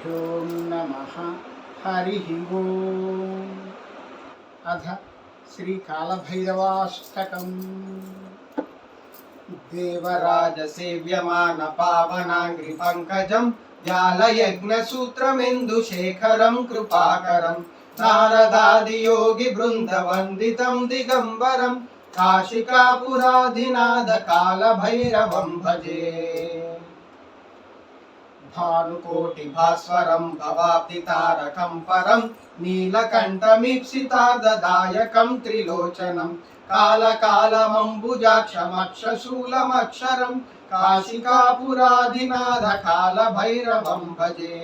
श्रीगुरुभ्यो नमः। हरिः ओम्। अथ श्रीकालभैरवाष्टकम्। देवराजसेव्यमानपावनाङ्घ्रिपङ्कजं व्यालयज्ञसूत्रमिन्दुशेखरं कृपाकरं नारदादियोगिवृन्दवन्दितं दिगम्बरं काशिकापुराधिनाथकालभैरवं भजे। भानुकोटिभास्वरं भवाब्धितारकं परं नीलकण्ठमीप्सितार्धदायकं त्रिलोचनं कालकालमम्बुजाक्षमक्षशूलमक्षरं काशिकापुराधिनाथकालभैरवं भजे।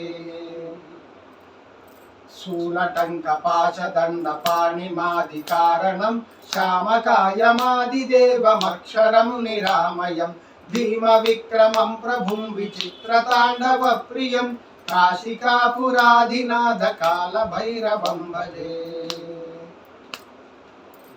शूलटङ्कपाशदण्डपाणिमादिकारणं श्यामकायमादिदेवमक्षरं निरामयं भीमविक्रमं प्रभुं विचित्रताण्डवप्रियं काशिकापुराधिनाथकालभैरवं भजे।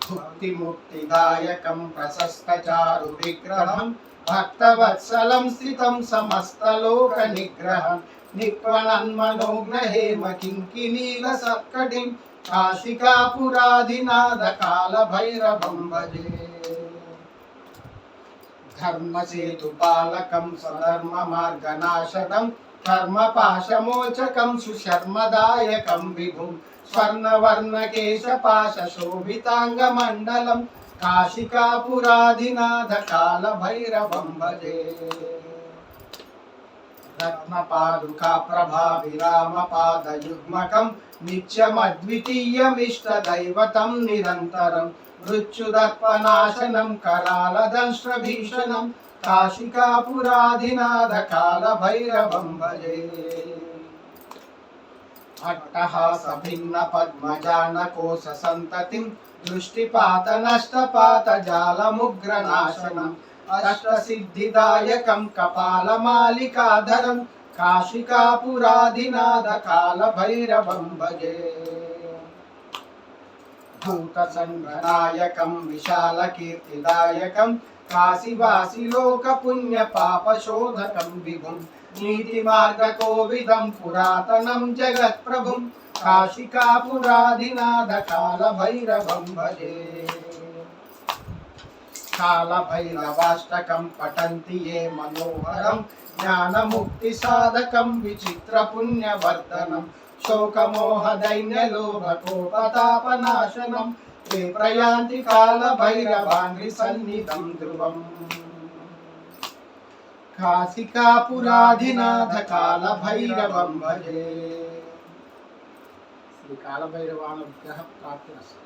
भुक्तिमुक्तिदायकं प्रशस्तचारुविग्रहं भक्तवत्सलं स्थितं समस्तलोकनिग्रहं निक्वणन्मनोग्रहेम किङ्किणीलसत्कटिं काशिकापुराधिनाथकालभैरवं भजे। धर्मसेतुपालकं स्वधर्ममार्गनाशनं धर्मपाशमोचकं सुशर्मदायकं विभुं स्वर्णवर्णकेशपाशशोभिताङ्गमण्डलं काशिकापुराधिनाथकालभैरवं भजे। रत्नपादुकाप्रभाविरामपादयुग्मकं नित्यमद्वितीयमिष्टदैवतं निरन्तरं मृत्युदर्पनाशनं करालदंष्ट्रभीषणं काशिकापुराधिनाथकालभैरवं भजे। अट्टहासभिन्नपद्मजानकोशसन्ततिं दृष्टिपातनष्टपातजालमुग्रनाशनम् अष्टसिद्धिदायकं कपालमालिकाधरं काशिकापुराधिनाथकालभैरवं भजे। भूतसङ्घनायकं विशालकीर्तिदायकं काशीवासिलोकपुण्यपापशोधकं विभुं नीतिमार्गकोविदं पुरातनं जगत्प्रभुं काशिकापुराधिनाथकालभैरवं भजे। कालभैरवाष्टकं पठन्ति ये मनोहरं ज्ञानमुक्तिसाधकं विचित्रपुण्यवर्धनं शोकमोहदैन्यलोभकोपतापनाशनं ते प्रयान्ति कालभैरवाङ्घ्रिसन्निधं ध्रुवम् काशिकापुराधिनाथकालभैरवं भजे। श्रीकालभैरवानुग्रह प्राप्तिरस्तु।